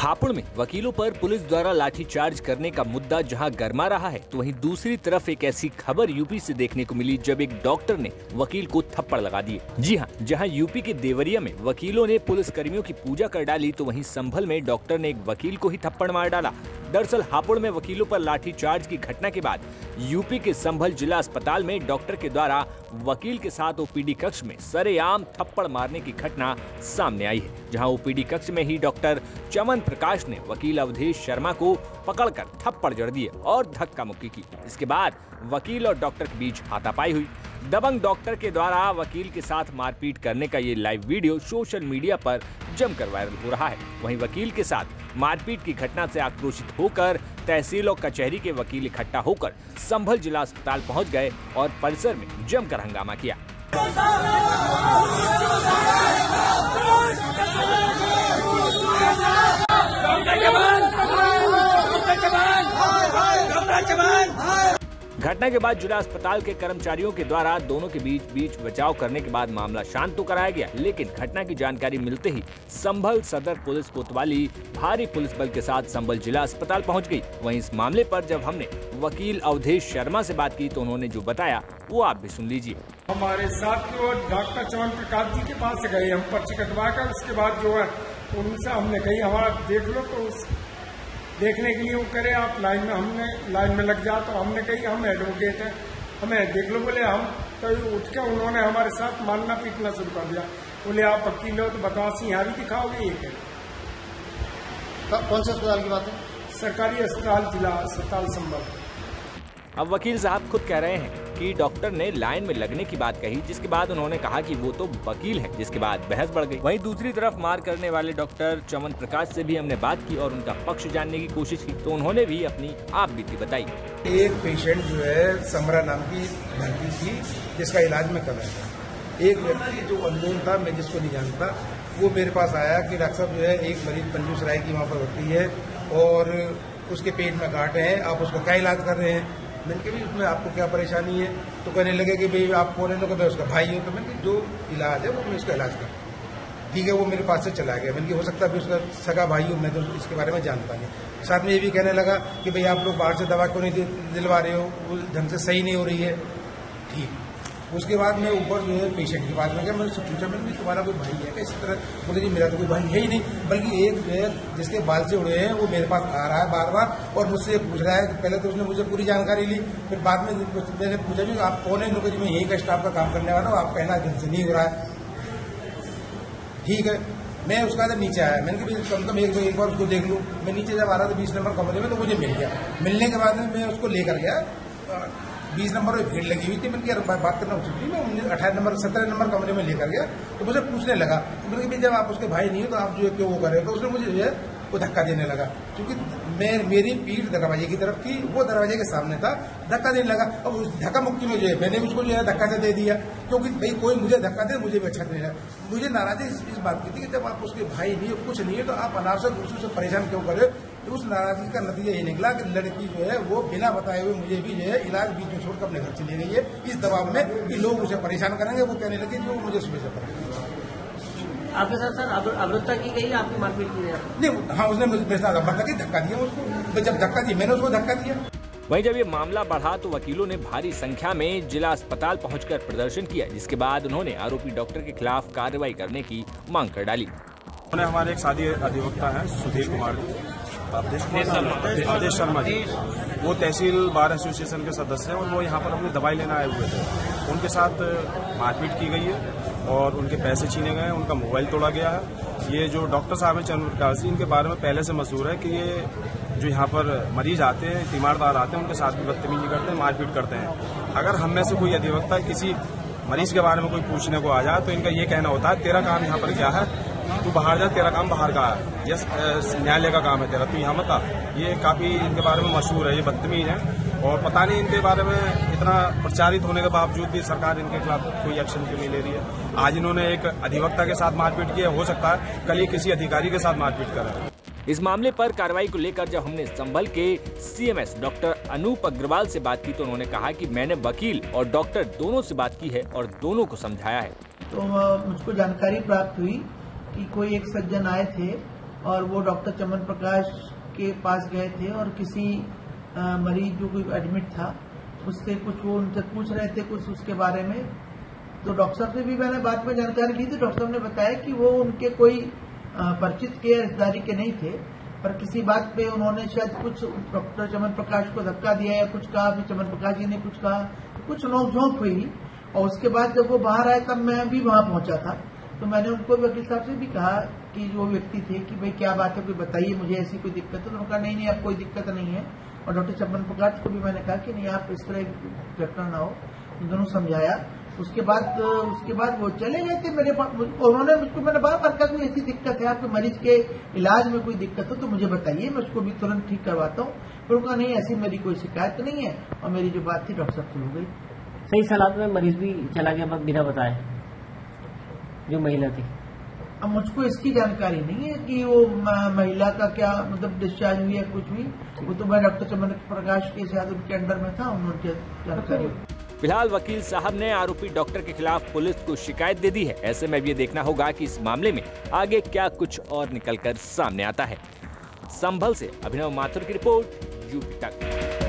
हापुड़ में वकीलों पर पुलिस द्वारा लाठीचार्ज करने का मुद्दा जहां गर्मा रहा है, तो वहीं दूसरी तरफ एक ऐसी खबर यूपी से देखने को मिली जब एक डॉक्टर ने वकील को थप्पड़ लगा दिए। जी हां, जहां यूपी के देवरिया में वकीलों ने पुलिस कर्मियों की पूजा कर डाली, तो वहीं संभल में डॉक्टर ने एक वकील को ही थप्पड़ मार डाला। दरअसल हापुड़ में वकीलों पर लाठीचार्ज की घटना के बाद यूपी के संभल जिला अस्पताल में डॉक्टर के द्वारा वकील के साथ ओपीडी कक्ष में सरेआम थप्पड़ मारने की घटना सामने आई है, जहां ओपीडी कक्ष में ही डॉक्टर चमन प्रकाश ने वकील अवधेश शर्मा को पकड़कर थप्पड़ जड़ दिए और धक्का मुक्की की। इसके बाद वकील और डॉक्टर के बीच हाथापाई हुई। दबंग डॉक्टर के द्वारा वकील के साथ मारपीट करने का ये लाइव वीडियो सोशल मीडिया पर जमकर वायरल हो रहा है। वहीं वकील के साथ मारपीट की घटना से आक्रोशित होकर तहसील और कचहरी के वकील इकट्ठा होकर संभल जिला अस्पताल पहुंच गए और परिसर में जमकर हंगामा किया। घटना के बाद जिला अस्पताल के कर्मचारियों के द्वारा दोनों के बीच बचाव करने के बाद मामला शांत तो कराया गया, लेकिन घटना की जानकारी मिलते ही संभल सदर पुलिस कोतवाली भारी पुलिस बल के साथ संभल जिला अस्पताल पहुंच गई। वहीं इस मामले पर जब हमने वकील अवधेश शर्मा से बात की तो उन्होंने जो बताया वो आप भी सुन लीजिए। हमारे साथ तो डॉक्टर चमन प्रकाश जी के पास गए हम पर्ची कटवा कर, उसके बाद जो है उनसे हमने कही हमारा देख लो, तो उस देखने के लिए वो करे आप हमने लाइन में लग जा, तो हमने कही हम एडवोकेट हैं, हमें देख लो। बोले हम तो उठ के उन्होंने हमारे साथ मारना पीटना शुरू कर दिया। बोले आप वकील हो तो बताओ सिंहा भी दिखाओगे, ये कह। कौन से अस्पताल की बात है? सरकारी अस्पताल जिला अस्पताल संभल। अब वकील साहब खुद कह रहे हैं कि डॉक्टर ने लाइन में लगने की बात कही, जिसके बाद उन्होंने कहा कि वो तो वकील हैं, जिसके बाद बहस बढ़ गई। वहीं दूसरी तरफ मार करने वाले डॉक्टर चमन प्रकाश से भी हमने बात की और उनका पक्ष जानने की कोशिश की, तो उन्होंने भी अपनी आप बीती बताई। एक पेशेंट जो है समरा नाम की लड़की थी जिसका इलाज में कर रहा था। एक व्यक्ति जो अननोन था, मैं जिसको नहीं जानता, वो मेरे पास आया कि डॉक्टर साहब जो है एक मरीज पंजूसराय की वहाँ पर होती है और उसके पेट में गांठ है, आप उसको क्या इलाज कर रहे हैं? मैंने कहा उसमें आपको क्या परेशानी है? तो कहने लगे कि भाई आप कौन है? तो मैं उसका भाई हूँ। तो मैंने जो इलाज है वो मैं उसका इलाज करता हूँ। ठीक है, वो मेरे पास से चला गया। मैंने हो सकता है उसका सगा भाई हूँ, मैं तो इसके बारे में जानता नहीं। साथ में ये भी कहने लगा कि भाई आप लोग बाहर से दवा क्यों नहीं दिलवा रहे हो, वो ढंग से सही नहीं हो रही है। ठीक, उसके बाद मैं ऊपर जो है पेशेंट के पास में गया, मैंने पूछा मैंने तुम्हारा कोई भाई है क्या? इसी तरह बोले जी मेरा तो कोई भाई है ही नहीं, बल्कि एक जो है जिसके बाल से उड़े हैं वो मेरे पास आ रहा है बार बार और मुझसे पूछ रहा है। पहले तो उसने मुझे पूरी जानकारी ली, फिर बाद में मैंने पूछा भी आप कौन है? नौकरी में यही का स्टाफ का काम करने वाला हूँ, आप कहना ढंग से नहीं हो रहा है। ठीक है, मैं उसका नीचे आया, मैंने कहा कम से कम एक बार उसको देख लूँ। मैं नीचे जब आ रहा था 20 नंबर कमरे में, तो मुझे मिल गया। मिलने के बाद में मैं उसको लेकर गया, 20 नंबर में भीड़ लगी हुई थी। मैंने कहा बात करना उचित नहीं, मैं 17 नंबर कमरे में लेकर गया, तो मुझे पूछने लगा। तो मैंने कहा जब आप उसके भाई नहीं हो तो आप जो क्यों वो कर रहे हो? तो उसने मुझे जो है वो धक्का देने लगा, क्योंकि मेरी पीठ दरवाजे की तरफ थी, वो दरवाजे के सामने था, धक्का देने लगा। अब उस धक्का मुक्की में जो है मैंने उसको जो है धक्का से दे दिया, क्योंकि भाई कोई मुझे धक्का दे मुझे भी अच्छा नहीं लगा। मुझे नाराजी इस बात की थी कि जब आप उसके भाई नहीं हो, कुछ नहीं है, तो आप अनावश्यक दूसरों से परेशान क्यों कर रहे हो? तो उस नाराजगी का नतीजा ये निकला कि लड़की जो है वो बिना बताए हुए मुझे भी जो है इलाज बीच में छोड़कर अपने घर चली गई है, इस दबाव में कि लोग उसे परेशान करेंगे। वो कहने लगे जो मुझे सुबह से परेशान। आपके साथ सर अवरुद्धा की गई, आपकी मारपीट की गई? नहीं, हाँ, उसने मेरे साथ धक्का दिया उसको। तो जब धक्का दिया मैंने उसको धक्का दिया। वहीं जब ये मामला बढ़ा तो वकीलों ने भारी संख्या में जिला अस्पताल पहुंचकर प्रदर्शन किया, जिसके बाद उन्होंने आरोपी डॉक्टर के खिलाफ कार्रवाई करने की मांग कर डाली। उन्होंने हमारे एक शादी अधिवक्ता हैं सुधीर कुमार जी, अवधेश शर्मा जी, वो तहसील बार एसोसिएशन के सदस्य हैं और वो यहाँ पर अपनी दवाई लेने आए हुए थे। उनके साथ मारपीट की गई है और उनके पैसे छीने गए हैं, उनका मोबाइल तोड़ा गया है। ये जो डॉक्टर साहब हैं चमन प्रकाश जी, इनके बारे में पहले से मशहूर है कि ये जो यहाँ पर मरीज आते हैं, तीमारदार आते हैं, उनके साथ भी बदतमीजी करते हैं, मारपीट करते हैं। अगर हम में से कोई अधिवक्ता किसी मरीज के बारे में कोई पूछने को आ जाए तो इनका ये कहना होता है तेरा काम यहाँ पर क्या है, तू बाहर जा, तेरा काम बाहर का है, यस न्यायालय का काम है तेरा, तू यहाँ मत आ। ये काफी इनके बारे में मशहूर है, ये बदतमीज है और पता नहीं इनके बारे में इतना प्रचारित होने के बावजूद भी सरकार इनके खिलाफ कोई एक्शन क्यों नहीं ले रही है। आज इन्होंने एक अधिवक्ता के साथ मारपीट की है, हो सकता है कल ये किसी अधिकारी के साथ मारपीट करें। इस मामले पर कार्रवाई को लेकर जब हमने संभल के सीएमएस डॉक्टर अनूप अग्रवाल से बात की तो उन्होंने कहा कि मैंने वकील और डॉक्टर दोनों से बात की है और दोनों को समझाया है। तो मुझको जानकारी प्राप्त हुई कि कोई एक सज्जन आए थे और वो डॉक्टर चमन प्रकाश के पास गए थे और किसी मरीज जो कोई एडमिट था उससे कुछ वो उनसे पूछ रहे थे कुछ उसके बारे में। तो डॉक्टर साहब से भी मैंने बाद में जानकारी ली थी। डॉक्टर साहब ने बताया कि वो उनके कोई परिचित के रिश्तेदारी के नहीं थे, पर किसी बात पे उन्होंने शायद कुछ डॉक्टर चमन प्रकाश को धक्का दिया या कुछ कहा, फिर चमन प्रकाश जी ने कुछ कहा, कुछ नोकझोंक हुई। और उसके बाद जब वो बाहर आए तब मैं भी वहां पहुंचा था। तो मैंने उनको वकील साहब से भी कहा कि जो व्यक्ति थे कि भाई क्या बात है, कोई बताइए, मुझे ऐसी कोई दिक्कत है। तो उन्होंने कहा नहीं अब कोई दिक्कत नहीं है। और डॉक्टर चमन प्रकाश को भी मैंने कहा कि नहीं आप इस तरह घटना ना हो, दोनों समझाया। उसके बाद वो चले गए थे मेरे पास। उन्होंने मुझको, मैंने बार बार कहा कोई ऐसी दिक्कत है आपके मरीज के इलाज में कोई दिक्कत हो तो मुझे बताइए, मैं उसको भी तुरंत ठीक करवाता हूँ। फिर उनका नहीं ऐसी मेरी कोई शिकायत नहीं है। और मेरी जो बात थी डॉक्टर साहब से हो गई। सही सलामत में मरीज भी चला गया बिना बताए, जो महिला थी। अब मुझको इसकी जानकारी नहीं है कि वो महिला का क्या मतलब डिस्चार्ज हुई या कुछ हुई। वो तो मैं डॉक्टर चमन प्रकाश के शायद उनके अंडर में था, उन्होंने जानकारी। फिलहाल वकील साहब ने आरोपी डॉक्टर के खिलाफ पुलिस को शिकायत दे दी है। ऐसे में अब ये देखना होगा कि इस मामले में आगे क्या कुछ और निकलकर सामने आता है। संभल से अभिनव माथुर की रिपोर्ट, यूपी तक।